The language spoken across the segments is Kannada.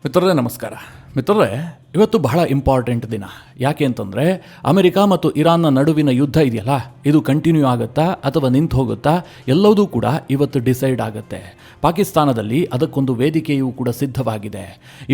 ಮಿತ್ರರೇ ನಮಸ್ಕಾರ. ಮಿತ್ರರೇ, ಇವತ್ತು ಬಹಳ ಇಂಪಾರ್ಟೆಂಟ್ ದಿನ. ಯಾಕೆ ಅಂತಂದರೆ ಅಮೆರಿಕ ಮತ್ತು ಇರಾನ್ನ ನಡುವಿನ ಯುದ್ಧ ಇದೆಯಲ್ಲ, ಇದು ಕಂಟಿನ್ಯೂ ಆಗುತ್ತಾ ಅಥವಾ ನಿಂತು ಹೋಗುತ್ತಾ ಎಲ್ಲವೂ ಕೂಡ ಇವತ್ತು ಡಿಸೈಡ್ ಆಗುತ್ತೆ. ಪಾಕಿಸ್ತಾನದಲ್ಲಿ ಅದಕ್ಕೊಂದು ವೇದಿಕೆಯೂ ಕೂಡ ಸಿದ್ಧವಾಗಿದೆ.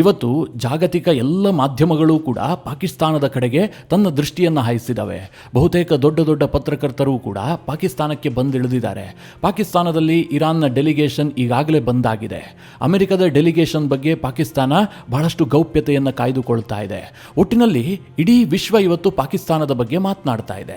ಇವತ್ತು ಜಾಗತಿಕ ಎಲ್ಲ ಮಾಧ್ಯಮಗಳು ಕೂಡ ಪಾಕಿಸ್ತಾನದ ಕಡೆಗೆ ತನ್ನ ದೃಷ್ಟಿಯನ್ನು ಹಾಯಿಸಿದ್ದಾವೆ. ಬಹುತೇಕ ದೊಡ್ಡ ದೊಡ್ಡ ಪತ್ರಕರ್ತರು ಕೂಡ ಪಾಕಿಸ್ತಾನಕ್ಕೆ ಬಂದಿಳಿದಿದ್ದಾರೆ. ಪಾಕಿಸ್ತಾನದಲ್ಲಿ ಇರಾನ್ನ ಡೆಲಿಗೇಷನ್ ಈಗಾಗಲೇ ಬಂದಾಗಿದೆ. ಅಮೆರಿಕದ ಡೆಲಿಗೇಷನ್ ಬಗ್ಗೆ ಪಾಕಿಸ್ತಾನ ಬಹಳಷ್ಟು ಗೌಪ್ಯತೆಯನ್ನು ಕಾಯ್ದುಕೊಳ್ತಾ ಇದೆ. ಒಟ್ಟಿನಲ್ಲಿ ಇಡೀ ವಿಶ್ವ ಇವತ್ತು ಪಾಕಿಸ್ತಾನದ ಬಗ್ಗೆ ಮಾತನಾಡ್ತಾ ಇದೆ.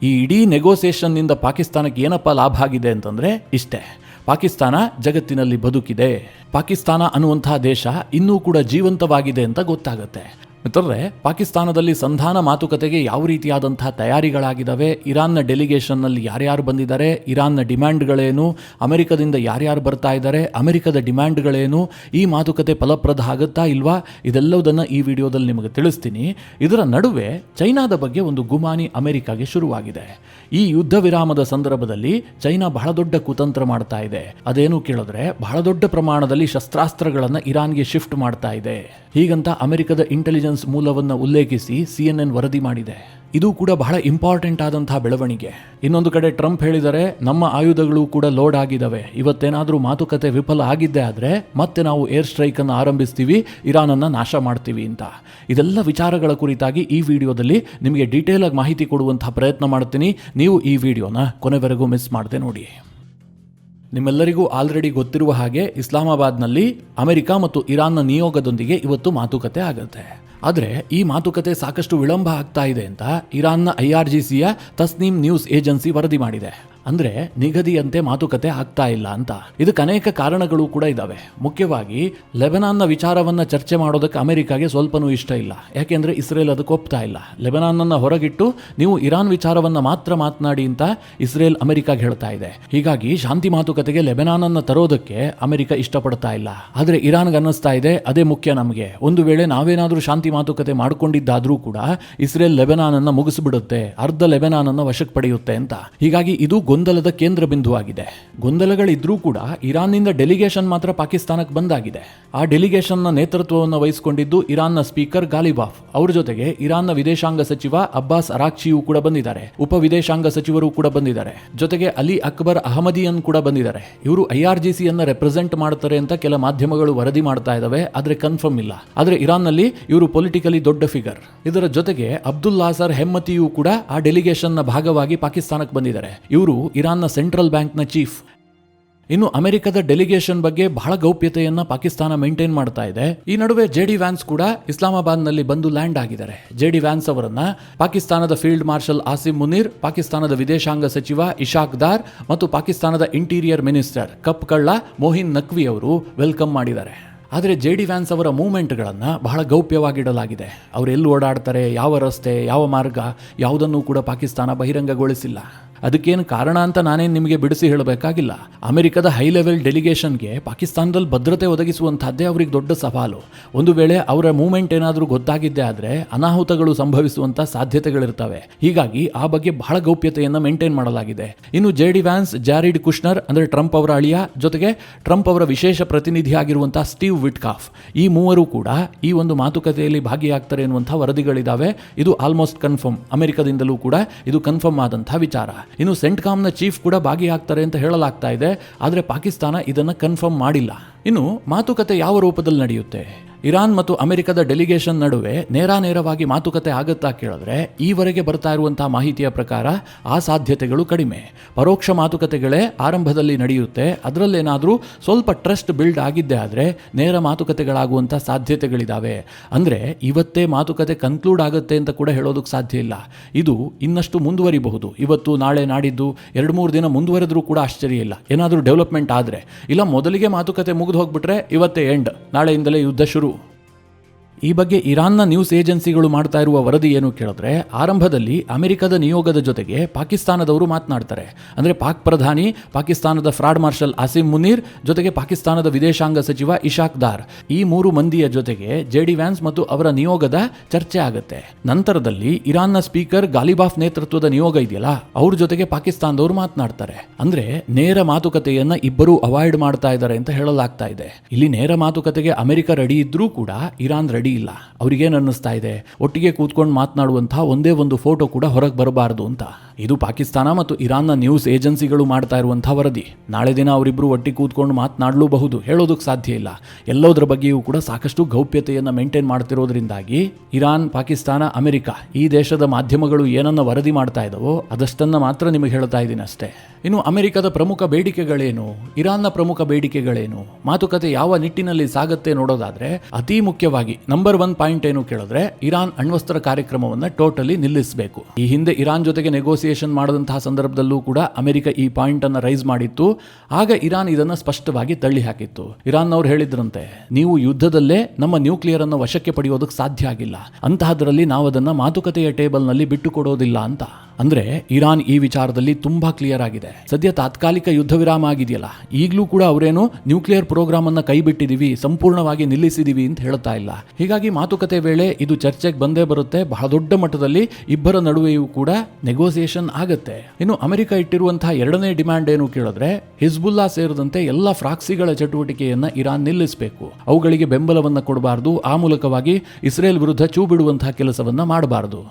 ಈ ಇಡೀ ನೆಗೋಸಿಯೇಷನ್ನಿಂದ ಪಾಕಿಸ್ತಾನಕ್ಕೆ ಏನಪ್ಪ ಲಾಭ ಆಗಿದೆ ಅಂತಂದರೆ ಇಷ್ಟೇ: ಪಾಕಿಸ್ತಾನ ಜಗತ್ತಿನಲ್ಲಿ ಬದುಕಿದೆ, ಪಾಕಿಸ್ತಾನ ಅನ್ನುವಂತಹ ದೇಶ ಇನ್ನೂ ಕೂಡ ಜೀವಂತವಾಗಿದೆ ಅಂತ ಗೊತ್ತಾಗುತ್ತೆ. ಮಿತ್ರರೇ, ಪಾಕಿಸ್ತಾನದಲ್ಲಿ ಸಂಧಾನ ಮಾತುಕತೆಗೆ ಯಾವ ರೀತಿಯಾದಂತಹ ತಯಾರಿಗಳಾಗಿದ್ದಾವೆ, ಇರಾನ್ನ ಡೆಲಿಗೇಷನ್ನಲ್ಲಿ ಯಾರ್ಯಾರು ಬಂದಿದ್ದಾರೆ, ಇರಾನ್ನ ಡಿಮ್ಯಾಂಡ್ಗಳೇನು, ಅಮೆರಿಕದಿಂದ ಯಾರ್ಯಾರು ಬರ್ತಾ ಇದ್ದಾರೆ, ಅಮೆರಿಕದ ಡಿಮ್ಯಾಂಡ್ಗಳೇನು, ಈ ಮಾತುಕತೆ ಫಲಪ್ರದ ಆಗುತ್ತಾ ಇಲ್ವಾ, ಇದೆಲ್ಲವುದನ್ನು ಈ ವಿಡಿಯೋದಲ್ಲಿ ನಿಮಗೆ ತಿಳಿಸ್ತೀನಿ. ಇದರ ನಡುವೆ ಚೈನಾದ ಬಗ್ಗೆ ಒಂದು ಗುಮಾನಿ ಅಮೆರಿಕಾಗೆ ಶುರುವಾಗಿದೆ. ಈ ಯುದ್ಧ ವಿರಾಮದ ಸಂದರ್ಭದಲ್ಲಿ ಚೈನಾ ಬಹಳ ದೊಡ್ಡ ಕುತಂತ್ರ ಮಾಡ್ತಾ ಇದೆ. ಅದೇನು ಕೇಳಿದ್ರೆ, ಬಹಳ ದೊಡ್ಡ ಪ್ರಮಾಣದಲ್ಲಿ ಶಸ್ತ್ರಾಸ್ತ್ರಗಳನ್ನು ಇರಾನ್ಗೆ ಶಿಫ್ಟ್ ಮಾಡ್ತಾ ಇದೆ. ಹೀಗಂತ ಅಮೆರಿಕದ ಇಂಟೆಲಿಜೆನ್ಸ್ ಮೂಲವನ್ನು ಉಲ್ಲೇಖಿಸಿ CNN ವರದಿ ಮಾಡಿದೆ. ಇದು ಕೂಡ ಬಹಳ ಇಂಪಾರ್ಟೆಂಟ್ ಆದಂತಹ ಬೆಳವಣಿಗೆ. ಇನ್ನೊಂದು ಕಡೆ ಟ್ರಂಪ್ ಹೇಳಿದರೆ, ನಮ್ಮ ಆಯುಧಗಳು ಕೂಡ ಲೋಡ್ ಆಗಿದ್ದಾವೆ, ಇವತ್ತೇನಾದರೂ ಮಾತುಕತೆ ವಿಫಲ ಆಗಿದ್ದೇ ಆದರೆ ಮತ್ತೆ ನಾವು ಏರ್ ಸ್ಟ್ರೈಕನ್ನು ಆರಂಭಿಸ್ತೀವಿ, ಇರಾನನ್ನು ನಾಶ ಮಾಡ್ತೀವಿ ಅಂತ. ಇದೆಲ್ಲ ವಿಚಾರಗಳ ಕುರಿತಾಗಿ ಈ ವಿಡಿಯೋದಲ್ಲಿ ನಿಮಗೆ ಡೀಟೇಲ್ ಆಗಿ ಮಾಹಿತಿ ಕೊಡುವಂತಹ ಪ್ರಯತ್ನ ಮಾಡ್ತೀನಿ. ನೀವು ಈ ವಿಡಿಯೋನ ಕೊನೆವರೆಗೂ ಮಿಸ್ ಮಾಡದೆ ನೋಡಿ. ನಿಮ್ಮೆಲ್ಲರಿಗೂ ಆಲ್ರೆಡಿ ಗೊತ್ತಿರುವ ಹಾಗೆ ಇಸ್ಲಾಮಾಬಾದ್ನಲ್ಲಿ ಅಮೆರಿಕ ಮತ್ತು ಇರಾನ್ನ ನಿಯೋಗದೊಂದಿಗೆ ಇವತ್ತು ಮಾತುಕತೆ ಆಗುತ್ತೆ. ಆದರೆ ಈ ಮಾತುಕತೆ ಸಾಕಷ್ಟು ವಿಳಂಬ ಆಗ್ತಾ ಇದೆ ಅಂತ ಇರಾನ್ನ IRGCಯ ತಸ್ನೀಮ್ ನ್ಯೂಸ್ ಏಜೆನ್ಸಿ ವರದಿ ಮಾಡಿದೆ. ಅಂದರೆ ನಿಗದಿಯಂತೆ ಮಾತುಕತೆ ಆಗ್ತಾ ಇಲ್ಲ ಅಂತ. ಇದಕ್ಕೆ ಅನೇಕ ಕಾರಣಗಳು ಕೂಡ ಇದ್ದಾವೆ. ಮುಖ್ಯವಾಗಿ ಲೆಬನಾನ್ನ ವಿಚಾರವನ್ನು ಚರ್ಚೆ ಮಾಡೋದಕ್ಕೆ ಅಮೆರಿಕಾಗೆ ಸ್ವಲ್ಪನೂ ಇಷ್ಟ ಇಲ್ಲ. ಯಾಕೆಂದರೆ ಇಸ್ರೇಲ್ ಅದಕ್ಕೆ ಒಪ್ತಾ ಇಲ್ಲ. ಲೆಬನಾನನ್ನು ಹೊರಗಿಟ್ಟು ನೀವು ಇರಾನ್ ವಿಚಾರವನ್ನು ಮಾತ್ರ ಮಾತನಾಡಿ ಅಂತ ಇಸ್ರೇಲ್ ಅಮೆರಿಕಾಗೆ ಹೇಳ್ತಾ ಇದೆ. ಹೀಗಾಗಿ ಶಾಂತಿ ಮಾತುಕತೆಗೆ ಲೆಬನಾನನ್ನು ತರೋದಕ್ಕೆ ಅಮೆರಿಕ ಇಷ್ಟಪಡ್ತಾ ಇಲ್ಲ. ಆದರೆ ಇರಾನ್ಗೆ ಅನ್ನಿಸ್ತಾ ಇದೆ, ಅದೇ ಮುಖ್ಯ ನಮಗೆ. ಒಂದು ವೇಳೆ ನಾವೇನಾದರೂ ಶಾಂತಿ ಮಾತುಕತೆ ಮಾಡಿಕೊಂಡಿದ್ದಾದರೂ ಕೂಡ ಇಸ್ರೇಲ್ ಲೆಬನಾನನ್ನು ಮುಗಿಸಿಬಿಡುತ್ತೆ, ಅರ್ಧ ಲೆಬನಾನನ್ನು ವಶಕ್ಕೆ ಪಡೆಯುತ್ತೆ ಅಂತ. ಹೀಗಾಗಿ ಇದು ಗೊಂದಲದ ಕೇಂದ್ರ ಬಿಂದುವಾಗಿದೆ. ಗೊಂದಲಗಳಿದ್ರೂ ಕೂಡ ಇರಾನ್ನಿಂದ ಡೆಲಿಗೇಷನ್ ಮಾತ್ರ ಪಾಕಿಸ್ತಾನಕ್ಕೆ ಬಂದಾಗಿದೆ. ಆ ಡೆಲಿಗೇಷನ್ನ ನೇತೃತ್ವವನ್ನು ವಹಿಸಿಕೊಂಡಿದ್ದು ಇರಾನ್ನ ಸ್ಪೀಕರ್ ಗಾಲಿಬಾಫ್. ಅವ್ರ ಜೊತೆಗೆ ಇರಾನ್ನ ವಿದೇಶಾಂಗ ಸಚಿವ ಅಬ್ಬಾಸ್ ಅರಾಕ್ಚಿಯೂ ಕೂಡ ಬಂದಿದ್ದಾರೆ. ಉಪ ವಿದೇಶಾಂಗ ಸಚಿವರು ಕೂಡ ಬಂದಿದ್ದಾರೆ. ಜೊತೆಗೆ ಅಲಿ ಅಕ್ಬರ್ ಅಹಮದಿಯನ್ ಕೂಡ ಬಂದಿದ್ದಾರೆ. ಇವರು IRGCಯನ್ನು ರೆಪ್ರೆಸೆಂಟ್ ಮಾಡ್ತಾರೆ ಅಂತ ಕೆಲ ಮಾಧ್ಯಮಗಳು ವರದಿ ಮಾಡ್ತಾ ಇದ್ದಾವೆ, ಆದರೆ ಕನ್ಫರ್ಮ್ ಇಲ್ಲ. ಆದರೆ ಇರಾನ್ನಲ್ಲಿ ಇವರು ಪೊಲಿಟಿಕಲಿ ದೊಡ್ಡ ಫಿಗರ್. ಇದರ ಜೊತೆಗೆ ಅಬ್ದುಲ್ಲಾಸರ್ ಹೆಮ್ಮತಿಯೂ ಕೂಡ ಆ ಡೆಲಿಗೇಷನ್ನ ಭಾಗವಾಗಿ ಪಾಕಿಸ್ತಾನಕ್ಕೆ ಬಂದಿದ್ದಾರೆ. ಇವರು ಇರಾನ್ನ ಸೆಂಟ್ರಲ್ ಬ್ಯಾಂಕ್ನ ಚೀಫ್. ಇನ್ನು ಅಮೆರಿಕದ ಡೆಲಿಗೇಷನ್ ಬಗ್ಗೆ ಬಹಳ ಗೌಪ್ಯತೆಯನ್ನ ಪಾಕಿಸ್ತಾನ ಮೇಂಟೈನ್ ಮಾಡ್ತಾ ಇದೆ. ಈ ನಡುವೆ JD ವ್ಯಾನ್ಸ್ ಕೂಡ ಇಸ್ಲಾಮಾಬಾದ್ನಲ್ಲಿ ಬಂದು ಲ್ಯಾಂಡ್ ಆಗಿದ್ದಾರೆ. JD ವ್ಯಾನ್ಸ್ ಅವರನ್ನ ಪಾಕಿಸ್ತಾನದ ಫೀಲ್ಡ್ ಮಾರ್ಷಲ್ ಆಸಿಮ್ ಮುನೀರ್, ಪಾಕಿಸ್ತಾನದ ವಿದೇಶಾಂಗ ಸಚಿವ ಇಶಾಕ್ ದಾರ್ ಮತ್ತು ಪಾಕಿಸ್ತಾನದ ಇಂಟೀರಿಯರ್ ಮಿನಿಸ್ಟರ್ ಕಪ್ ಕಳ್ಳ ಮೊಹಿನ್ ನಖ್ವಿ ಅವರು ವೆಲ್ಕಮ್ ಮಾಡಿದ್ದಾರೆ. ಆದರೆ JD ವ್ಯಾನ್ಸ್ ಅವರ ಮೂವ್ಮೆಂಟ್ಗಳನ್ನು ಬಹಳ ಗೌಪ್ಯವಾಗಿಡಲಾಗಿದೆ. ಅವರು ಎಲ್ಲಿ ಓಡಾಡ್ತಾರೆ, ಯಾವ ರಸ್ತೆ, ಯಾವ ಮಾರ್ಗ, ಯಾವುದನ್ನು ಕೂಡ ಪಾಕಿಸ್ತಾನ ಬಹಿರಂಗಗೊಳಿಸಿಲ್ಲ. ಅದಕ್ಕೇನು ಕಾರಣ ಅಂತ ನಾನೇನು ನಿಮಗೆ ಬಿಡಿಸಿ ಹೇಳಬೇಕಾಗಿಲ್ಲ. ಅಮೆರಿಕದ ಹೈ ಲೆವೆಲ್ ಡೆಲಿಗೇಷನ್ಗೆ ಪಾಕಿಸ್ತಾನದಲ್ಲಿ ಭದ್ರತೆ ಒದಗಿಸುವಂಥದ್ದೇ ಅವ್ರಿಗೆ ದೊಡ್ಡ ಸವಾಲು. ಒಂದು ವೇಳೆ ಅವರ ಮೂವ್ಮೆಂಟ್ ಏನಾದರೂ ಗೊತ್ತಾಗಿದ್ದೇ ಆದರೆ ಅನಾಹುತಗಳು ಸಂಭವಿಸುವಂಥ ಸಾಧ್ಯತೆಗಳಿರ್ತವೆ. ಹೀಗಾಗಿ ಆ ಬಗ್ಗೆ ಬಹಳ ಗೌಪ್ಯತೆಯನ್ನು ಮೇಂಟೈನ್ ಮಾಡಲಾಗಿದೆ. ಇನ್ನು JD ವ್ಯಾನ್ಸ್, ಜಾರಿಡ್ ಕುಶ್ನರ್ ಅಂದರೆ ಟ್ರಂಪ್ ಅವರ ಅಳಿಯ, ಜೊತೆಗೆ ಟ್ರಂಪ್ ಅವರ ವಿಶೇಷ ಪ್ರತಿನಿಧಿಯಾಗಿರುವಂಥ ಸ್ಟೀವ್ ವಿಟ್ಕಾಫ್, ಈ ಮೂವರು ಕೂಡ ಈ ಒಂದು ಮಾತುಕತೆಯಲ್ಲಿ ಭಾಗಿಯಾಗ್ತಾರೆ ಎನ್ನುವಂಥ ವರದಿಗಳಿದ್ದಾವೆ. ಇದು ಆಲ್ಮೋಸ್ಟ್ ಕನ್ಫರ್ಮ್. ಅಮೆರಿಕದಿಂದಲೂ ಕೂಡ ಇದು ಕನ್ಫರ್ಮ್ ಆದಂಥ ವಿಚಾರ. ಇನ್ನು ಸೆಂಟ್ಕಾಮ್ನ ಚೀಫ್ ಕೂಡ ಭಾಗಿಯಾಗ್ತಾರೆ ಅಂತ ಹೇಳಲಾಗ್ತಾ ಇದೆ. ಆದರೆ ಪಾಕಿಸ್ತಾನ ಇದನ್ನು ಕನ್ಫರ್ಮ್ ಮಾಡಿಲ್ಲ. ಇನ್ನು ಮಾತುಕತೆ ಯಾವ ರೂಪದಲ್ಲಿ ನಡೆಯುತ್ತೆ? ಇರಾನ್ ಮತ್ತು ಅಮೆರಿಕದ ಡೆಲಿಗೇಷನ್ ನಡುವೆ ನೇರವಾಗಿ ಮಾತುಕತೆ ಆಗುತ್ತಾ ಕೇಳಿದ್ರೆ, ಈವರೆಗೆ ಬರ್ತಾ ಇರುವಂತಹ ಮಾಹಿತಿಯ ಪ್ರಕಾರ ಆ ಸಾಧ್ಯತೆಗಳು ಕಡಿಮೆ. ಪರೋಕ್ಷ ಮಾತುಕತೆಗಳೇ ಆರಂಭದಲ್ಲಿ ನಡೆಯುತ್ತೆ. ಅದರಲ್ಲೇನಾದರೂ ಸ್ವಲ್ಪ ಟ್ರಸ್ಟ್ ಬಿಲ್ಡ್ ಆಗಿದ್ದೇ ಆದರೆ ನೇರ ಮಾತುಕತೆಗಳಾಗುವಂಥ ಸಾಧ್ಯತೆಗಳಿದ್ದಾವೆ. ಅಂದರೆ ಇವತ್ತೇ ಮಾತುಕತೆ ಕನ್ಕ್ಲೂಡ್ ಆಗುತ್ತೆ ಅಂತ ಕೂಡ ಹೇಳೋದಕ್ಕೆ ಸಾಧ್ಯ ಇಲ್ಲ. ಇದು ಇನ್ನಷ್ಟು ಮುಂದುವರಿಬಹುದು. ಇವತ್ತು, ನಾಳೆ, ನಾಡಿದ್ದು 2-3 ದಿನ ಮುಂದುವರೆದ್ರೂ ಕೂಡ ಆಶ್ಚರ್ಯ ಇಲ್ಲ, ಏನಾದರೂ ಡೆವಲಪ್ಮೆಂಟ್ ಆದರೆ. ಇಲ್ಲ ಮೊದಲಿಗೆ ಮಾತುಕತೆ ಮುಗಿದು ಹೋಗ್ಬಿಟ್ರೆ ಇವತ್ತೇ ಎಂಡ್, ನಾಳೆಯಿಂದಲೇ ಯುದ್ಧ ಶುರು. ಈ ಬಗ್ಗೆ ಇರಾನ್ನ ನ್ಯೂಸ್ ಏಜೆನ್ಸಿಗಳು ಮಾಡ್ತಾ ಇರುವ ವರದಿ ಏನು ಕೇಳಿದ್ರೆ, ಆರಂಭದಲ್ಲಿ ಅಮೆರಿಕದ ನಿಯೋಗದ ಜೊತೆಗೆ ಪಾಕಿಸ್ತಾನದವರು ಮಾತನಾಡ್ತಾರೆ. ಅಂದ್ರೆ ಪಾಕ್ ಪ್ರಧಾನಿ, ಪಾಕಿಸ್ತಾನದ ಫ್ರಾಡ್ ಮಾರ್ಷಲ್ ಆಸಿಮ್ ಮುನೀರ್ ಜೊತೆಗೆ ಪಾಕಿಸ್ತಾನದ ವಿದೇಶಾಂಗ ಸಚಿವ ಇಶಾಕ್ ದಾರ್, ಈ 3 ಮಂದಿಯ ಜೊತೆಗೆ ಜೆಡಿ ವ್ಯಾನ್ಸ್ ಮತ್ತು ಅವರ ನಿಯೋಗದ ಚರ್ಚೆ ಆಗುತ್ತೆ. ನಂತರದಲ್ಲಿ ಇರಾನ್ನ ಸ್ಪೀಕರ್ ಗಾಲಿಬಾಫ್ ನೇತೃತ್ವದ ನಿಯೋಗ ಇದೆಯಲ್ಲ, ಅವ್ರ ಜೊತೆಗೆ ಪಾಕಿಸ್ತಾನದವರು ಮಾತನಾಡ್ತಾರೆ. ಅಂದ್ರೆ ನೇರ ಮಾತುಕತೆಯನ್ನ ಇಬ್ಬರು ಅವಾಯ್ಡ್ ಮಾಡ್ತಾ ಇದ್ದಾರೆ ಅಂತ ಹೇಳಲಾಗ್ತಾ ಇದೆ. ಇಲ್ಲಿ ನೇರ ಮಾತುಕತೆಗೆ ಅಮೆರಿಕ ರೆಡಿ ಇದ್ರೂ ಕೂಡ ಇರಾನ್ ರೆಡಿ ಇಲ್ಲ. ಅವ್ರಿಗೇನು ಅನ್ನಿಸ್ತಾ ಇದೆ, ಒಟ್ಟಿಗೆ ಕೂತ್ಕೊಂಡು ಮಾತನಾಡುವಂತಹ ಒಂದೇ ಒಂದು ಫೋಟೋ ಕೂಡ ಹೊರಗೆ ಬರಬಾರದು ಅಂತ. ಇದು ಪಾಕಿಸ್ತಾನ ಮತ್ತು ಇರಾನ್ನ ನ್ಯೂಸ್ ಏಜೆನ್ಸಿಗಳು ಮಾಡ್ತಾ ಇರುವಂತಹ ವರದಿ. ನಾಳೆ ದಿನ ಅವರಿಬ್ರು ಒಟ್ಟಿಗೆ ಕೂತ್ಕೊಂಡು ಮಾತನಾಡಲೂಬಹುದು, ಹೇಳೋದಕ್ಕೆ ಸಾಧ್ಯ ಇಲ್ಲ. ಎಲ್ಲೋದ್ರ ಬಗ್ಗೆಯೂ ಕೂಡ ಸಾಕಷ್ಟು ಗೌಪ್ಯತೆಯನ್ನು ಮೇಂಟೈನ್ ಮಾಡ್ತಿರೋದ್ರಿಂದಾಗಿ ಇರಾನ್, ಪಾಕಿಸ್ತಾನ, ಅಮೆರಿಕ ಈ ದೇಶದ ಮಾಧ್ಯಮಗಳು ಏನನ್ನ ವರದಿ ಮಾಡ್ತಾ ಇದಾವೋ ಅದಷ್ಟನ್ನ ಮಾತ್ರ ನಿಮಗೆ ಹೇಳ್ತಾ ಇದ್ದೀನಿ ಅಷ್ಟೇ. ಇನ್ನು ಅಮೆರಿಕದ ಪ್ರಮುಖ ಬೇಡಿಕೆಗಳೇನು, ಇರಾನ್ನ ಪ್ರಮುಖ ಬೇಡಿಕೆಗಳೇನು, ಮಾತುಕತೆ ಯಾವ ನಿಟ್ಟಿನಲ್ಲಿ ಸಾಗತ್ತೆ ನೋಡೋದಾದ್ರೆ, ಅತಿ ಮುಖ್ಯವಾಗಿ ನಂಬರ್ 1 ಪಾಯಿಂಟ್ ಏನು ಕೇಳಿದ್ರೆ, ಇರಾನ್ ಅಣ್ವಸ್ತ್ರ ಕಾರ್ಯಕ್ರಮವನ್ನು ಟೋಟಲಿ ನಿಲ್ಲಿಸಬೇಕು. ಈ ಹಿಂದೆ ಇರಾನ್ ಜೊತೆಗೆ ನೆಗೋಸಿಯೇಷನ್ ಮಾಡದಂತಹ ಸಂದರ್ಭದಲ್ಲೂ ಕೂಡ ಅಮೆರಿಕ ಈ ಪಾಯಿಂಟ್ ಅನ್ನು ರೈಸ್ ಮಾಡಿತ್ತು. ಆಗ ಇರಾನ್ ಇದನ್ನು ಸ್ಪಷ್ಟವಾಗಿ ತಳ್ಳಿ ಹಾಕಿತ್ತು. ಇರಾನ್ ಅವರು ಹೇಳಿದ್ರಂತೆ, ನೀವು ಯುದ್ಧದಲ್ಲೇ ನಮ್ಮ ನ್ಯೂಕ್ಲಿಯರ್ ಅನ್ನು ವಶಕ್ಕೆ ಪಡೆಯೋದಕ್ಕೆ ಸಾಧ್ಯ ಆಗಿಲ್ಲ, ಅಂತಹದ್ರಲ್ಲಿ ನಾವು ಅದನ್ನ ಮಾತುಕತೆಯ ಟೇಬಲ್ ನಲ್ಲಿ ಬಿಟ್ಟು ಕೊಡೋದಿಲ್ಲ ಅಂತ. ಅಂದ್ರೆ ಇರಾನ್ ಈ ವಿಚಾರದಲ್ಲಿ ತುಂಬಾ ಕ್ಲಿಯರ್ ಆಗಿದೆ. ಸದ್ಯ ತಾತ್ಕಾಲಿಕ ಯುದ್ಧ ವಿರಾಮ ಆಗಿದೆಯಲ್ಲ, ಈಗಲೂ ಕೂಡ ಅವರೇನು ನ್ಯೂಕ್ಲಿಯರ್ ಪ್ರೋಗ್ರಾಮ್ ಅನ್ನ ಕೈ ಬಿಟ್ಟಿದೀವಿ, ಸಂಪೂರ್ಣವಾಗಿ ನಿಲ್ಲಿಸಿದೀವಿ ಅಂತ ಹೇಳ್ತಾ ಇಲ್ಲ. ಹೀಗಾಗಿ ಮಾತುಕತೆ ವೇಳೆ ಇದು ಚರ್ಚೆಗೆ ಬಂದೇ ಬರುತ್ತೆ. ಬಹಳ ದೊಡ್ಡ ಮಟ್ಟದಲ್ಲಿ ಇಬ್ಬರ ನಡುವೆಯೂ ಕೂಡ ನೆಗೋಸಿಯೇಷನ್ ಆಗತ್ತೆ. ಇನ್ನು ಅಮೆರಿಕ ಇಟ್ಟಿರುವಂತಹ 2ನೇ ಡಿಮ್ಯಾಂಡ್ ಏನು ಕೇಳಿದ್ರೆ, ಹಿಜ್ಬುಲ್ಲಾ ಸೇರಿದಂತೆ ಎಲ್ಲ ಫ್ರಾಕ್ಸಿಗಳ ಚಟುವಟಿಕೆಯನ್ನ ಇರಾನ್ ನಿಲ್ಲಿಸಬೇಕು, ಅವುಗಳಿಗೆ ಬೆಂಬಲವನ್ನ ಕೊಡಬಾರದು, ಆ ಮೂಲಕವಾಗಿ ಇಸ್ರೇಲ್ ವಿರುದ್ಧ ಚೂ ಬಿಡುವಂತಹ ಕೆಲಸವನ್ನ ಮಾಡಬಾರದು.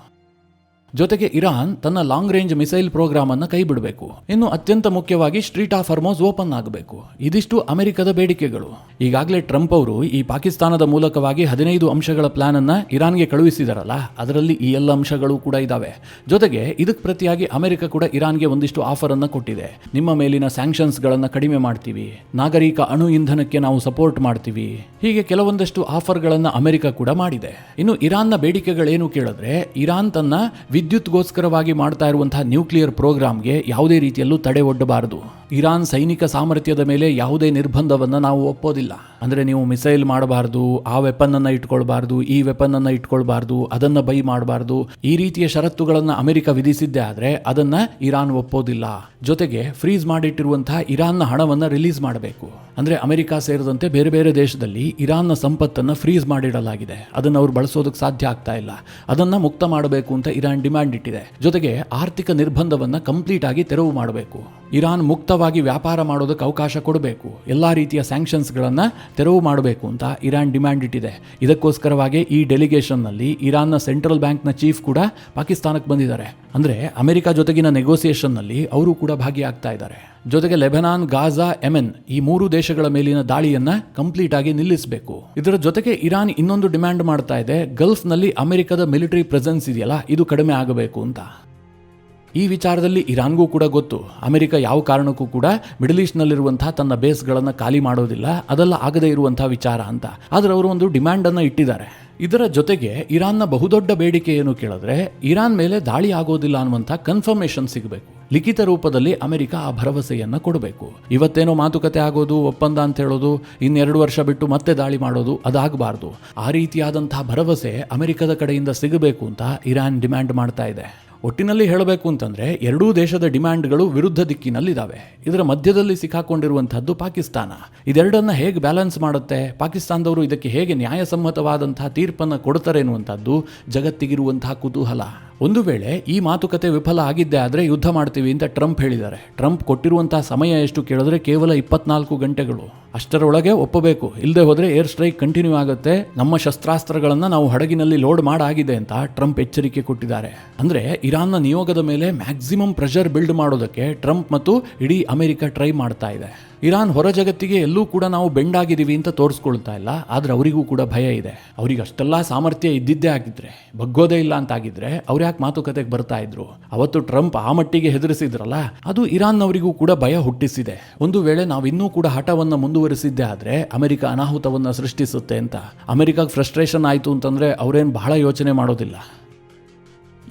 ಜೊತೆಗೆ ಇರಾನ್ ತನ್ನ ಲಾಂಗ್ ರೇಂಜ್ ಮಿಸೈಲ್ ಪ್ರೋಗ್ರಾಮ್ ಅನ್ನು ಕೈ ಬಿಡಬೇಕು. ಇನ್ನು ಅತ್ಯಂತ ಮುಖ್ಯವಾಗಿ ಸ್ಟ್ರೀಟ್ ಆಫ್ ಹಾರ್ಮೋಸ್ ಓಪನ್ ಆಗಬೇಕು. ಇದಿಷ್ಟು ಅಮೆರಿಕದ ಬೇಡಿಕೆಗಳು. ಈಗಾಗಲೇ ಟ್ರಂಪ್ ಅವರು ಈ ಪಾಕಿಸ್ತಾನದ ಮೂಲಕವಾಗಿ 15 ಅಂಶಗಳ ಪ್ಲಾನ್ ಅನ್ನ ಇರಾನ್ಗೆ ಕಳುಹಿಸಿದಾರಲ್ಲ, ಅದರಲ್ಲಿ ಈ ಎಲ್ಲ ಅಂಶಗಳು ಕೂಡ ಇದಾವೆ. ಜೊತೆಗೆ ಇದಕ್ಕೆ ಪ್ರತಿಯಾಗಿ ಅಮೆರಿಕ ಕೂಡ ಇರಾನ್ಗೆ ಒಂದಿಷ್ಟು ಆಫರ್ ಅನ್ನ ಕೊಟ್ಟಿದೆ. ನಿಮ್ಮ ಮೇಲಿನ ಸ್ಯಾಂಕ್ಷನ್ಸ್ ಗಳನ್ನ ಕಡಿಮೆ ಮಾಡ್ತೀವಿ, ನಾಗರಿಕ ಅಣು ಇಂಧನಕ್ಕೆ ನಾವು ಸಪೋರ್ಟ್ ಮಾಡ್ತೀವಿ, ಹೀಗೆ ಕೆಲವೊಂದಷ್ಟು ಆಫರ್ ಗಳನ್ನ ಅಮೆರಿಕ ಕೂಡ ಮಾಡಿದೆ. ಇನ್ನು ಇರಾನ್ನ ಬೇಡಿಕೆಗಳೇನು ಕೇಳಿದ್ರೆ, ಇರಾನ್ ತನ್ನ ವಿದ್ಯುತ್ಗೋಸ್ಕರವಾಗಿ ಮಾಡ್ತಾ ಇರುವಂತಹ ನ್ಯೂಕ್ಲಿಯರ್ ಪ್ರೋಗ್ರಾಮ್ಗೆ ಯಾವುದೇ ರೀತಿಯಲ್ಲೂ ತಡೆ ಒಡ್ಡಬಾರದು. ಇರಾನ್ ಸೈನಿಕ ಸಾಮರ್ಥ್ಯದ ಮೇಲೆ ಯಾವುದೇ ನಿರ್ಬಂಧವನ್ನು ನಾವು ಒಪ್ಪೋದಿಲ್ಲ. ಅಂದರೆ ನೀವು ಮಿಸೈಲ್ ಮಾಡಬಾರ್ದು, ಆ ವೆಪನ್ ಅನ್ನು ಇಟ್ಕೊಳ್ಬಾರ್ದು, ಈ ವೆಪನ್ ಅನ್ನು ಇಟ್ಕೊಳ್ಬಾರ್ದು, ಅದನ್ನು ಬೈ ಮಾಡಬಾರ್ದು, ಈ ರೀತಿಯ ಷರತ್ತುಗಳನ್ನು ಅಮೆರಿಕ ವಿಧಿಸಿದ್ದೇ ಆದರೆ ಅದನ್ನ ಇರಾನ್ ಒಪ್ಪೋದಿಲ್ಲ. ಜೊತೆಗೆ ಫ್ರೀಸ್ ಮಾಡಿಟ್ಟಿರುವಂತಹ ಇರಾನ್ನ ಹಣವನ್ನು ರಿಲೀಸ್ ಮಾಡಬೇಕು. ಅಂದರೆ ಅಮೆರಿಕ ಸೇರಿದಂತೆ ಬೇರೆ ಬೇರೆ ದೇಶದಲ್ಲಿ ಇರಾನ್ನ ಸಂಪತ್ತನ್ನು ಫ್ರೀಸ್ ಮಾಡಿಡಲಾಗಿದೆ, ಅದನ್ನು ಅವರು ಬಳಸೋದಕ್ಕೆ ಸಾಧ್ಯ ಆಗ್ತಾ ಇಲ್ಲ, ಅದನ್ನು ಮುಕ್ತ ಮಾಡಬೇಕು ಅಂತ ಇರಾನ್ ಡಿಮ್ಯಾಂಡ್ ಇಟ್ಟಿದೆ. ಜೊತೆಗೆ ಆರ್ಥಿಕ ನಿರ್ಬಂಧವನ್ನು ಕಂಪ್ಲೀಟ್ ಆಗಿ ತೆರವು ಮಾಡಬೇಕು. ಇರಾನ್ ಮುಕ್ತವಾಗಿ ವ್ಯಾಪಾರ ಮಾಡೋದಕ್ಕೆ ಅವಕಾಶ ಕೊಡಬೇಕು. ಎಲ್ಲ ರೀತಿಯ ಸ್ಯಾಂಕ್ಷನ್ಸ್ಗಳನ್ನು ತೆರವು ಮಾಡಬೇಕು ಅಂತ ಇರಾನ್ ಡಿಮ್ಯಾಂಡ್ ಇಟ್ಟಿದೆ. ಇದಕ್ಕೋಸ್ಕರವಾಗಿ ಈ ಡೆಲಿಗೇಷನ್ನಲ್ಲಿ ಇರಾನ್ನ ಸೆಂಟ್ರಲ್ ಬ್ಯಾಂಕ್ನ ಚೀಫ್ ಕೂಡ ಪಾಕಿಸ್ತಾನಕ್ಕೆ ಬಂದಿದ್ದಾರೆ. ಅಂದರೆ ಅಮೆರಿಕ ಜೊತೆಗಿನ ನೆಗೋಸಿಯೇಷನ್ನಲ್ಲಿ ಅವರು ಕೂಡ ಭಾಗಿಯಾಗ್ತಾ ಇದ್ದಾರೆ. ಜೊತೆಗೆ ಲೆಬನಾನ್, ಗಾಜಾ, ಯೆಮೆನ್ ಈ 3 ದೇಶಗಳ ಮೇಲಿನ ದಾಳಿಯನ್ನ ಕಂಪ್ಲೀಟ್ ಆಗಿ ನಿಲ್ಲಿಸಬೇಕು. ಇದರ ಜೊತೆಗೆ ಇರಾನ್ ಇನ್ನೊಂದು ಡಿಮ್ಯಾಂಡ್ ಮಾಡ್ತಾ ಇದೆ, ಗಲ್ಫ್ನಲ್ಲಿ ಅಮೆರಿಕದ ಮಿಲಿಟರಿ ಪ್ರೆಸೆನ್ಸ್ ಇದೆಯಲ್ಲ, ಇದು ಕಡಿಮೆ ಆಗಬೇಕು ಅಂತ. ಈ ವಿಚಾರದಲ್ಲಿ ಇರಾನ್ಗೂ ಕೂಡ ಗೊತ್ತು, ಅಮೆರಿಕ ಯಾವ ಕಾರಣಕ್ಕೂ ಕೂಡ ಮಿಡಲ್ ಈಸ್ಟ್ನಲ್ಲಿರುವಂತಹ ತನ್ನ ಬೇಸ್ಗಳನ್ನು ಖಾಲಿ ಮಾಡೋದಿಲ್ಲ, ಅದೆಲ್ಲ ಆಗದೇ ಇರುವಂತಹ ವಿಚಾರ ಅಂತ. ಆದರೆ ಅವರು ಒಂದು ಡಿಮ್ಯಾಂಡನ್ನು ಇಟ್ಟಿದ್ದಾರೆ. ಇದರ ಜೊತೆಗೆ ಇರಾನ್ನ ಬಹುದೊಡ್ಡ ಬೇಡಿಕೆ ಏನು ಕೇಳಿದ್ರೆ, ಇರಾನ್ ಮೇಲೆ ದಾಳಿ ಆಗೋದಿಲ್ಲ ಅನ್ನುವಂಥ ಕನ್ಫರ್ಮೇಷನ್ ಸಿಗಬೇಕು. ಲಿಖಿತ ರೂಪದಲ್ಲಿ ಅಮೆರಿಕ ಆ ಭರವಸೆಯನ್ನು ಕೊಡಬೇಕು. ಇವತ್ತೇನೋ ಮಾತುಕತೆ ಆಗೋದು, ಒಪ್ಪಂದ ಅಂತ ಹೇಳೋದು, 2 ವರ್ಷ ಬಿಟ್ಟು ಮತ್ತೆ ದಾಳಿ ಮಾಡೋದು, ಅದಾಗಬಾರ್ದು. ಆ ರೀತಿಯಾದಂತಹ ಭರವಸೆ ಅಮೆರಿಕದ ಕಡೆಯಿಂದ ಸಿಗಬೇಕು ಅಂತ ಇರಾನ್ ಡಿಮ್ಯಾಂಡ್ ಮಾಡ್ತಾ ಇದೆ. ಒಟ್ಟಿನಲ್ಲಿ ಹೇಳಬೇಕು ಅಂತಂದ್ರೆ, ಎರಡೂ ದೇಶದ ಡಿಮ್ಯಾಂಡ್ಗಳು ವಿರುದ್ಧ ದಿಕ್ಕಿನಲ್ಲಿದ್ದಾವೆ. ಇದರ ಮಧ್ಯದಲ್ಲಿ ಸಿಕ್ಕಾಕೊಂಡಿರುವಂತಹದ್ದು ಪಾಕಿಸ್ತಾನ. ಇದೆರಡನ್ನ ಹೇಗೆ ಬ್ಯಾಲೆನ್ಸ್ ಮಾಡುತ್ತೆ, ಪಾಕಿಸ್ತಾನದವರು ಇದಕ್ಕೆ ಹೇಗೆ ನ್ಯಾಯಸಮ್ಮತವಾದಂತಹ ತೀರ್ಪನ್ನು ಕೊಡ್ತಾರೆ ಎನ್ನುವಂಥದ್ದು ಜಗತ್ತಿಗಿರುವಂತಹ ಕುತೂಹಲ. ಒಂದು ವೇಳೆ ಈ ಮಾತುಕತೆ ವಿಫಲ ಆಗಿದ್ದೇ ಆದರೆ ಯುದ್ಧ ಮಾಡ್ತೀವಿ ಅಂತ ಟ್ರಂಪ್ ಹೇಳಿದ್ದಾರೆ. ಟ್ರಂಪ್ ಕೊಟ್ಟಿರುವಂತಹ ಸಮಯ ಎಷ್ಟು ಕೇಳಿದ್ರೆ ಕೇವಲ 24 ಗಂಟೆಗಳು. ಅಷ್ಟರೊಳಗೆ ಒಪ್ಪಬೇಕು, ಇಲ್ಲದೆ ಹೋದರೆ ಏರ್ ಸ್ಟ್ರೈಕ್ ಕಂಟಿನ್ಯೂ ಆಗುತ್ತೆ, ನಮ್ಮ ಶಸ್ತ್ರಾಸ್ತ್ರಗಳನ್ನು ನಾವು ಹಡಗಿನಲ್ಲಿ ಲೋಡ್ ಮಾಡಾಗಿದೆ ಅಂತ ಟ್ರಂಪ್ ಎಚ್ಚರಿಕೆ ಕೊಟ್ಟಿದ್ದಾರೆ. ಅಂದರೆ ಇರಾನ್ನ ನಿಯೋಗದ ಮೇಲೆ ಮ್ಯಾಕ್ಸಿಮಮ್ ಪ್ರೆಷರ್ ಬಿಲ್ಡ್ ಮಾಡೋದಕ್ಕೆ ಟ್ರಂಪ್ ಮತ್ತು ಇಡೀ ಅಮೆರಿಕ ಟ್ರೈ ಮಾಡ್ತಾ ಇದೆ. ಇರಾನ್ ಹೊರ ಜಗತ್ತಿಗೆ ಎಲ್ಲೂ ಕೂಡ ನಾವು ಬೆಂಡಾಗಿದ್ದೀವಿ ಅಂತ ತೋರಿಸ್ಕೊಳ್ತಾ ಇಲ್ಲ, ಆದರೆ ಅವರಿಗೂ ಕೂಡ ಭಯ ಇದೆ. ಅವ್ರಿಗೆ ಅಷ್ಟೆಲ್ಲ ಸಾಮರ್ಥ್ಯ ಇದ್ದಿದ್ದೇ ಆಗಿದ್ರೆ, ಬಗ್ಗೋದೇ ಇಲ್ಲ ಅಂತಾಗಿದ್ರೆ ಅವ್ರು ಯಾಕೆ ಮಾತುಕತೆಗೆ ಬರ್ತಾ ಇದ್ರು? ಅವತ್ತು ಟ್ರಂಪ್ ಆ ಮಟ್ಟಿಗೆ ಹೆದರಿಸಿದ್ರಲ್ಲ, ಅದು ಇರಾನ್ನವರಿಗೂ ಕೂಡ ಭಯ ಹುಟ್ಟಿಸಿದೆ. ಒಂದು ವೇಳೆ ನಾವು ಇನ್ನೂ ಕೂಡ ಹಠವನ್ನು ಮುಂದುವರಿಸಿದ್ದೇ ಆದರೆ ಅಮೆರಿಕ ಅನಾಹುತವನ್ನು ಸೃಷ್ಟಿಸುತ್ತೆ ಅಂತ. ಅಮೆರಿಕಾಗೆ ಫ್ರಸ್ಟ್ರೇಷನ್ ಆಯಿತು ಅಂತಂದರೆ ಅವರೇನು ಬಹಳ ಯೋಚನೆ ಮಾಡೋದಿಲ್ಲ.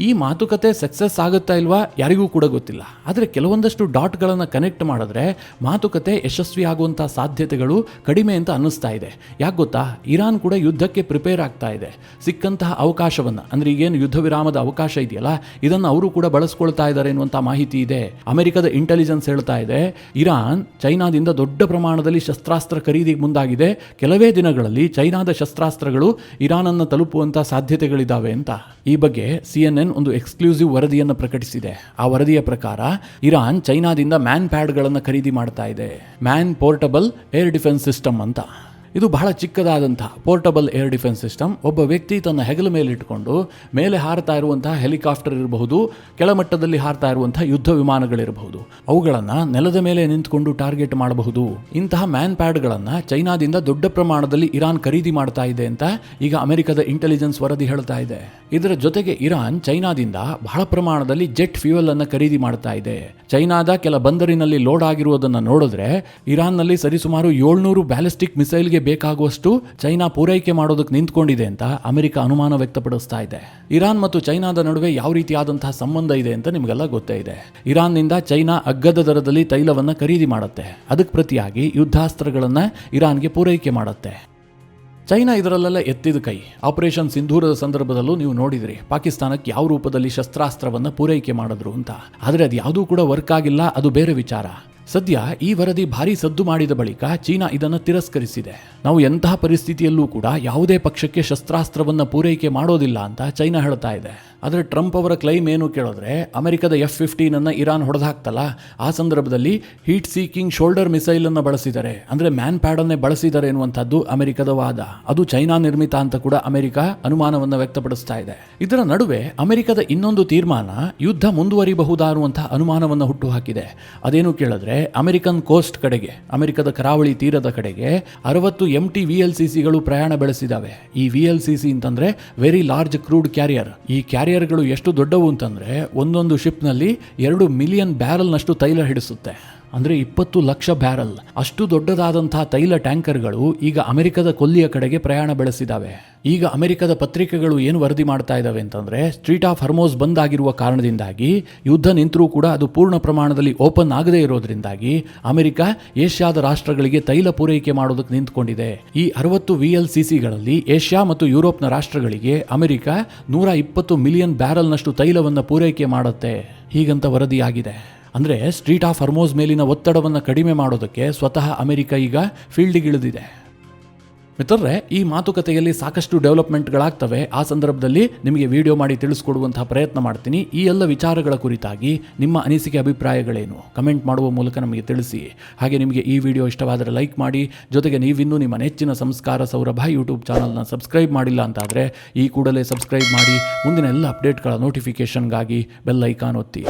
ಈ ಮಾತುಕತೆ ಸಕ್ಸಸ್ ಆಗುತ್ತಾ ಇಲ್ವಾ ಯಾರಿಗೂ ಕೂಡ ಗೊತ್ತಿಲ್ಲ. ಆದರೆ ಕೆಲವೊಂದಷ್ಟು ಡಾಟ್ಗಳನ್ನು ಕನೆಕ್ಟ್ ಮಾಡಿದ್ರೆ ಮಾತುಕತೆ ಯಶಸ್ವಿ ಆಗುವಂಥ ಸಾಧ್ಯತೆಗಳು ಕಡಿಮೆ ಅಂತ ಅನ್ನಿಸ್ತಾ ಇದೆ. ಯಾಕೆ ಗೊತ್ತಾ, ಇರಾನ್ ಕೂಡ ಯುದ್ಧಕ್ಕೆ ಪ್ರಿಪೇರ್ ಆಗ್ತಾ ಇದೆ. ಸಿಕ್ಕಂತಹ ಅವಕಾಶವನ್ನು, ಅಂದರೆ ಈಗೇನು ಯುದ್ಧ ವಿರಾಮದ ಅವಕಾಶ ಇದೆಯಲ್ಲ, ಇದನ್ನು ಅವರು ಕೂಡ ಬಳಸ್ಕೊಳ್ತಾ ಇದ್ದಾರೆ ಎನ್ನುವಂಥ ಮಾಹಿತಿ ಇದೆ. ಅಮೆರಿಕದ ಇಂಟೆಲಿಜೆನ್ಸ್ ಹೇಳ್ತಾ ಇದೆ, ಇರಾನ್ ಚೈನಾದಿಂದ ದೊಡ್ಡ ಪ್ರಮಾಣದಲ್ಲಿ ಶಸ್ತ್ರಾಸ್ತ್ರ ಖರೀದಿಗೆ ಮುಂದಾಗಿದೆ. ಕೆಲವೇ ದಿನಗಳಲ್ಲಿ ಚೈನಾದ ಶಸ್ತ್ರಾಸ್ತ್ರಗಳು ಇರಾನನ್ನು ತಲುಪುವಂಥ ಸಾಧ್ಯತೆಗಳಿದ್ದಾವೆ ಅಂತ. ಈ ಬಗ್ಗೆ CNN ಒಂದು ಎಕ್ಸ್ಕ್ಲೂಸಿವ್ ವರದಿಯನ್ನು ಪ್ರಕಟಿಸಿದೆ. ಆ ವರದಿಯ ಪ್ರಕಾರ ಇರಾನ್ ಚೈನಾದಿಂದ ಮ್ಯಾನ್ ಪ್ಯಾಡ್ಗಳನ್ನು ಖರೀದಿ ಮಾಡ್ತಾ ಇದೆ. Man portable air defence system ಅಂತ. ಇದು ಬಹಳ ಚಿಕ್ಕದಾದಂಥ ಪೋರ್ಟಬಲ್ ಏರ್ ಡಿಫೆನ್ಸ್ ಸಿಸ್ಟಮ್. ಒಬ್ಬ ವ್ಯಕ್ತಿ ತನ್ನ ಹೆಗಲ ಮೇಲೆ ಇಟ್ಕೊಂಡು ಮೇಲೆ ಹಾರ್ತಾ ಇರುವಂತಹ ಹೆಲಿಕಾಪ್ಟರ್ ಇರಬಹುದು, ಕೆಳಮಟ್ಟದಲ್ಲಿ ಹಾರ್ತಾ ಇರುವಂತಹ ಯುದ್ಧ ವಿಮಾನಗಳಿರಬಹುದು, ಅವುಗಳನ್ನು ನೆಲದ ಮೇಲೆ ನಿಂತ್ಕೊಂಡು ಟಾರ್ಗೆಟ್ ಮಾಡಬಹುದು. ಇಂತಹ ಮ್ಯಾನ್ ಪ್ಯಾಡ್ಗಳನ್ನು ಚೈನಾದಿಂದ ದೊಡ್ಡ ಪ್ರಮಾಣದಲ್ಲಿ ಇರಾನ್ ಖರೀದಿ ಮಾಡ್ತಾ ಇದೆ ಅಂತ ಈಗ ಅಮೆರಿಕದ ಇಂಟೆಲಿಜೆನ್ಸ್ ವರದಿ ಹೇಳ್ತಾ ಇದೆ. ಇದರ ಜೊತೆಗೆ ಇರಾನ್ ಚೈನಾದಿಂದ ಬಹಳ ಪ್ರಮಾಣದಲ್ಲಿ ಜೆಟ್ ಫ್ಯೂಯಲ್ ಅನ್ನು ಖರೀದಿ ಮಾಡ್ತಾ ಇದೆ. ಚೈನಾದ ಕೆಲ ಬಂದರಿನಲ್ಲಿ ಲೋಡ್ ಆಗಿರುವುದನ್ನು ನೋಡಿದ್ರೆ ಇರಾನ್ನಲ್ಲಿ ಸರಿಸುಮಾರು 700 ಬ್ಯಾಲಿಸ್ಟಿಕ್ ಮಿಸೈಲ್ಗೆ ಬೇಕಾಗುವಷ್ಟು ಚೈನಾ ಪೂರೈಕೆ ಮಾಡೋದಕ್ಕೆ ನಿಂತ್ಕೊಂಡಿದೆ ಅಂತ ಅಮೆರಿಕ ಅನುಮಾನ ವ್ಯಕ್ತಪಡಿಸ್ತಾ ಇದೆ. ಇರಾನ್ ಮತ್ತು ಚೈನಾದ ನಡುವೆ ಯಾವ ರೀತಿಯಾದಂತಹ ಸಂಬಂಧ ಇದೆ ಅಂತ ನಿಮಗೆಲ್ಲ ಗೊತ್ತೇ ಇದೆ. ಇರಾನ್ನಿಂದ ಚೈನಾ ಅಗ್ಗದ ದರದಲ್ಲಿ ತೈಲವನ್ನು ಖರೀದಿ ಮಾಡುತ್ತೆ. ಅದಕ್ಕೆ ಪ್ರತಿಯಾಗಿ ಯುದ್ಧಾಸ್ತ್ರಗಳನ್ನು ಇರಾನ್ಗೆ ಪೂರೈಕೆ ಮಾಡುತ್ತೆ. ಚೈನಾ ಇದರಲ್ಲೆಲ್ಲ ಎತ್ತಿದ ಕೈ. ಆಪರೇಷನ್ ಸಿಂಧೂರದ ಸಂದರ್ಭದಲ್ಲೂ ನೀವು ನೋಡಿದ್ರಿ ಪಾಕಿಸ್ತಾನಕ್ಕೆ ಯಾವ ರೂಪದಲ್ಲಿ ಶಸ್ತ್ರಾಸ್ತ್ರವನ್ನು ಪೂರೈಕೆ ಮಾಡಿದ್ರು ಅಂತ. ಆದರೆ ಅದು ಯಾವುದೂ ಕೂಡ ವರ್ಕ್ ಆಗಿಲ್ಲ, ಅದು ಬೇರೆ ವಿಚಾರ. ಸದ್ಯ ಈ ವರದಿ ಭಾರಿ ಸದ್ದು ಮಾಡಿದ ಬಳಿಕ ಚೀನಾ ಇದನ್ನು ತಿರಸ್ಕರಿಸಿದೆ. ನಾವು ಎಂತಹ ಪರಿಸ್ಥಿತಿಯಲ್ಲೂ ಕೂಡ ಯಾವುದೇ ಪಕ್ಷಕ್ಕೆ ಶಸ್ತ್ರಾಸ್ತ್ರವನ್ನು ಪೂರೈಕೆ ಮಾಡೋದಿಲ್ಲ ಅಂತ ಚೈನಾ ಹೇಳ್ತಾ ಇದೆ. ಆದರೆ ಟ್ರಂಪ್ ಅವರ ಕ್ಲೈಮ್ ಏನು ಕೇಳಿದ್ರೆ, ಅಮೆರಿಕದ F-15 ಇರಾನ್ ಹೊಡೆದಾಕ್ತಲ್ಲ, ಆ ಸಂದರ್ಭದಲ್ಲಿ ಹೀಟ್ ಸೀಕಿಂಗ್ ಶೋಲ್ಡರ್ ಮಿಸೈಲ್ ಅನ್ನು ಬಳಸಿದ್ದಾರೆ, ಅಂದರೆ ಮ್ಯಾನ್ ಪ್ಯಾಡ್ ಅನ್ನೇ ಬಳಸಿದ್ದಾರೆ ಎನ್ನುವಂಥದ್ದು ಅಮೆರಿಕದ ವಾದ. ಅದು ಚೈನಾ ನಿರ್ಮಿತ ಅಂತ ಕೂಡ ಅಮೆರಿಕ ಅನುಮಾನವನ್ನು ವ್ಯಕ್ತಪಡಿಸ್ತಾ ಇದೆ. ಇದರ ನಡುವೆ ಅಮೆರಿಕದ ಇನ್ನೊಂದು ತೀರ್ಮಾನ ಯುದ್ಧ ಮುಂದುವರಿಬಹುದಾರುವಂತಹ ಅನುಮಾನವನ್ನು ಹುಟ್ಟುಹಾಕಿದೆ. ಅದೇನು ಕೇಳಿದ್ರೆ, ಅಮೆರಿಕನ್ ಕೋಸ್ಟ್ ಕಡೆಗೆ, ಅಮೆರಿಕದ ಕರಾವಳಿ ತೀರದ ಕಡೆಗೆ 60 MT VLCCಗಳು ಪ್ರಯಾಣ ಬೆಳೆಸಿದಾವೆ. ಈ VLCC ಅಂತಂದ್ರೆ ವೆರಿ ಲಾರ್ಜ್ ಕ್ರೂಡ್ ಕ್ಯಾರಿಯರ್. ಈ ಕ್ಯಾರಿಯರ್ಗಳು ಎಷ್ಟು ದೊಡ್ಡವು ಅಂತಂದ್ರೆ ಒಂದೊಂದು ಶಿಪ್ನಲ್ಲಿ 2 ಮಿಲಿಯನ್ ಬ್ಯಾರಲ್ನಷ್ಟು ತೈಲ ಹಿಡಿಸುತ್ತೆ. ಅಂದರೆ 20 ಲಕ್ಷ ಬ್ಯಾರಲ್ ಅಷ್ಟು ದೊಡ್ಡದಾದಂತಹ ತೈಲ ಟ್ಯಾಂಕರ್ಗಳು ಈಗ ಅಮೆರಿಕದ ಕೊಲ್ಲಿಯ ಕಡೆಗೆ ಪ್ರಯಾಣ ಬೆಳೆಸಿದಾವೆ. ಈಗ ಅಮೆರಿಕದ ಪತ್ರಿಕೆಗಳು ಏನು ವರದಿ ಮಾಡ್ತಾ ಇದ್ದಾವೆ ಅಂತಂದ್ರೆ, ಸ್ಟ್ರೀಟ್ ಆಫ್ ಹರ್ಮೋಸ್ ಬಂದ್ ಆಗಿರುವ ಕಾರಣದಿಂದಾಗಿ ಯುದ್ಧ ನಿಂತರೂ ಕೂಡ ಅದು ಪೂರ್ಣ ಪ್ರಮಾಣದಲ್ಲಿ ಓಪನ್ ಆಗದೇ ಇರೋದ್ರಿಂದಾಗಿ ಅಮೆರಿಕ ಏಷ್ಯಾದ ರಾಷ್ಟ್ರಗಳಿಗೆ ತೈಲ ಪೂರೈಕೆ ಮಾಡೋದಕ್ಕೆ ನಿಂತ್ಕೊಂಡಿದೆ. ಈ 60 VLCCಗಳಲ್ಲಿ ಏಷ್ಯಾ ಮತ್ತು ಯುರೋಪ್ನ ರಾಷ್ಟ್ರಗಳಿಗೆ ಅಮೆರಿಕ 120 ಮಿಲಿಯನ್ ಬ್ಯಾರಲ್ನಷ್ಟು ತೈಲವನ್ನು ಪೂರೈಕೆ ಮಾಡುತ್ತೆ ಹೀಗಂತ ವರದಿಯಾಗಿದೆ. ಅಂದರೆ ಸ್ಟ್ರೀಟ್ ಆಫ್ ಹರ್ಮೋಸ್ ಮೇಲಿನ ಒತ್ತಡವನ್ನು ಕಡಿಮೆ ಮಾಡೋದಕ್ಕೆ ಸ್ವತಃ ಅಮೆರಿಕ ಈಗ ಫೀಲ್ಡಿಗಿಳಿದಿದೆ. ಮಿತ್ರರೇ, ಈ ಮಾತುಕತೆಯಲ್ಲಿ ಸಾಕಷ್ಟು ಡೆವಲಪ್ಮೆಂಟ್ಗಳಾಗ್ತವೆ. ಆ ಸಂದರ್ಭದಲ್ಲಿ ನಿಮಗೆ ವಿಡಿಯೋ ಮಾಡಿ ತಿಳಿಸ್ಕೊಡುವಂತಹ ಪ್ರಯತ್ನ ಮಾಡ್ತೀನಿ. ಈ ಎಲ್ಲ ವಿಚಾರಗಳ ಕುರಿತಾಗಿ ನಿಮ್ಮ ಅನಿಸಿಕೆ ಅಭಿಪ್ರಾಯಗಳೇನು ಕಮೆಂಟ್ ಮಾಡುವ ಮೂಲಕ ನಮಗೆ ತಿಳಿಸಿ. ಹಾಗೆ ನಿಮಗೆ ಈ ವಿಡಿಯೋ ಇಷ್ಟವಾದರೆ ಲೈಕ್ ಮಾಡಿ. ಜೊತೆಗೆ ನೀವಿನ್ನೂ ನಿಮ್ಮ ನೆಚ್ಚಿನ ಸಂಸ್ಕಾರ ಸೌರಭ ಯೂಟ್ಯೂಬ್ ಚಾನಲ್ನ ಸಬ್ಸ್ಕ್ರೈಬ್ ಮಾಡಿಲ್ಲ ಅಂತಾದರೆ ಈ ಕೂಡಲೇ ಸಬ್ಸ್ಕ್ರೈಬ್ ಮಾಡಿ. ಮುಂದಿನ ಎಲ್ಲ ಅಪ್ಡೇಟ್ಗಳ ನೋಟಿಫಿಕೇಷನ್ಗಾಗಿ ಬೆಲ್ ಐಕಾನ್ ಒತ್ತಿ.